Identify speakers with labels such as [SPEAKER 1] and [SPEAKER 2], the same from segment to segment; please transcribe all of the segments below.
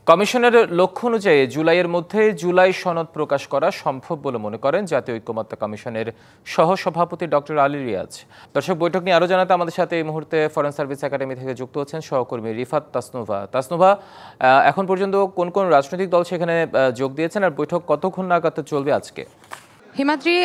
[SPEAKER 1] কমিশনের লক্ষ্য অনুযায়ী জুলাইয়ের মধ্যে জুলাই সনদ প্রকাশ করা সম্ভব বলে মনে করেন জাতীয় ঐকমত্য কমিশনের সহসভাপতি ডক্টর আলী রিয়াজ। দর্শক, বৈঠক নিয়ে আরও জানাতে আমাদের সাথে এই মুহূর্তে ফরেন সার্ভিস একাডেমি থেকে যুক্ত হচ্ছেন সহকর্মী রিফাত তাসনুভা। এখন পর্যন্ত কোন কোন রাজনৈতিক দল সেখানে যোগ দিয়েছেন আর বৈঠক কতক্ষণ নাগাদ চলবে আজকে?
[SPEAKER 2] হিমাদ্রি,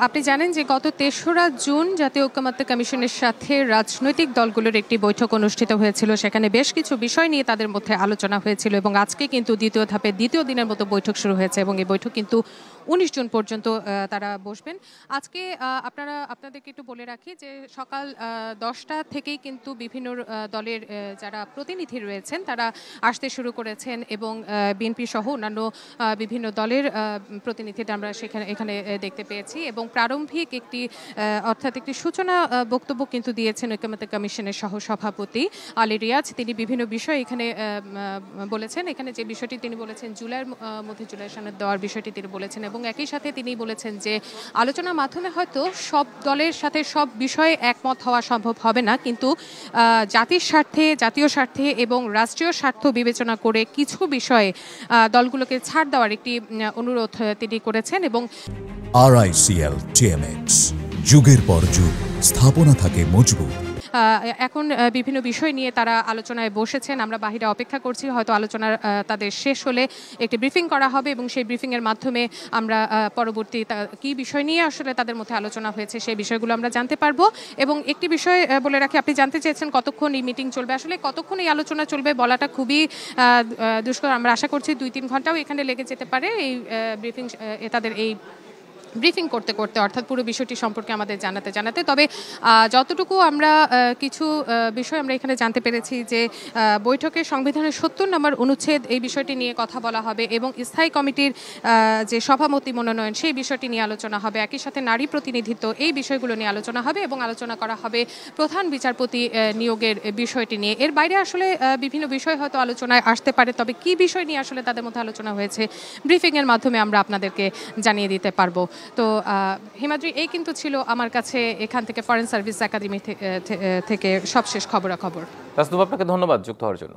[SPEAKER 2] আপনি জানেন যে গত ৩রা জুন জাতীয় ঐকমত্য কমিশনের সাথে রাজনৈতিক দলগুলোর একটি বৈঠক অনুষ্ঠিত হয়েছিল। সেখানে বেশ কিছু বিষয় নিয়ে তাদের মধ্যে আলোচনা হয়েছিল এবং আজকে কিন্তু দ্বিতীয় ধাপে দ্বিতীয় দিনের মতো বৈঠক শুরু হয়েছে এবং এই বৈঠক কিন্তু ১৯ জুন পর্যন্ত তারা বসবেন। আজকে আপনাদেরকে একটু বলে রাখি যে সকাল ১০টা থেকেই কিন্তু বিভিন্ন দলের যারা প্রতিনিধি রয়েছেন তারা আসতে শুরু করেছেন এবং বিএনপি সহ অন্যান্য বিভিন্ন দলের প্রতিনিধিরা আমরা এখানে দেখতে পেয়েছি এবং প্রারম্ভিক একটি সূচনা বক্তব্য কিন্তু দিয়েছেন ঐকমত্য কমিশনের সহসভাপতি আলী রিয়াজ। তিনি বিভিন্ন বিষয় এখানে বলেছেন। এখানে যে বিষয়টি তিনি বলেছেন জুলাইয়ের মধ্যে জুলাই সনদ দেওয়ার বিষয়টি তিনি বলেছেন এবং একই সাথে তিনি বলেছেন যে আলোচনার মাধ্যমে হয়তো সব দলের সাথে সব বিষয়ে একমত হওয়া সম্ভব হবে না, কিন্তু জাতির স্বার্থে, জাতীয় স্বার্থে এবং রাষ্ট্রীয় স্বার্থ বিবেচনা করে কিছু বিষয়ে দলগুলোকে ছাড় দেওয়ার একটি অনুরোধ তিনি করেছেন। এবং
[SPEAKER 3] RICL TMX, যুগের পর যুগ স্থাপনা থাকে মজবুত।
[SPEAKER 2] এখন বিভিন্ন বিষয় নিয়ে তারা আলোচনায় বসেছেন। আমরা বাহিরে অপেক্ষা করছি, হয়তো আলোচনার তাদের শেষ হলে একটি ব্রিফিং করা হবে এবং সেই ব্রিফিংয়ের মাধ্যমে আমরা পরবর্তী কী বিষয় নিয়ে আসলে তাদের মধ্যে আলোচনা হয়েছে সেই বিষয়গুলো আমরা জানতে পারবো। এবং একটি বিষয় বলে রাখি, আপনি জানতে চেয়েছেন কতক্ষণ এই মিটিং চলবে। আসলে কতক্ষণ এই আলোচনা চলবে বলাটা খুবই দুষ্কর। আমরা আশা করছি ২-৩ ঘন্টাও এখানে লেগে যেতে পারে এই ব্রিফিং, তাদের এই ব্রিফিং করতে করতে, অর্থাৎ পুরো বিষয়টি সম্পর্কে আমাদের জানাতে। তবে যতটুকু আমরা কিছু বিষয় আমরা এখানে জানতে পেরেছি যে বৈঠকে সংবিধানের ৭০ নম্বর অনুচ্ছেদ এই বিষয়টি নিয়ে কথা বলা হবে এবং স্থায়ী কমিটির যে সভাপতি মনোনয়ন সেই বিষয়টি নিয়ে আলোচনা হবে। একই সাথে নারী প্রতিনিধিত্ব এই বিষয়গুলো নিয়ে আলোচনা হবে এবং আলোচনা করা হবে প্রধান বিচারপতি নিয়োগের বিষয়টি নিয়ে। এর বাইরে আসলে বিভিন্ন বিষয় হয়তো আলোচনায় আসতে পারে, তবে কী বিষয় নিয়ে আসলে তাদের মধ্যে আলোচনা হয়েছে ব্রিফিংয়ের মাধ্যমে আমরা আপনাদেরকে জানিয়ে দিতে পারবো। তো হিমাদ্রি, এই কিন্তু ছিল আমার কাছে এখান থেকে ফরেন সার্ভিস একাডেমি থেকে সবশেষ খবরাখবর।
[SPEAKER 1] তাসনুভা, আপনাকে ধন্যবাদ যুক্ত হওয়ার জন্য।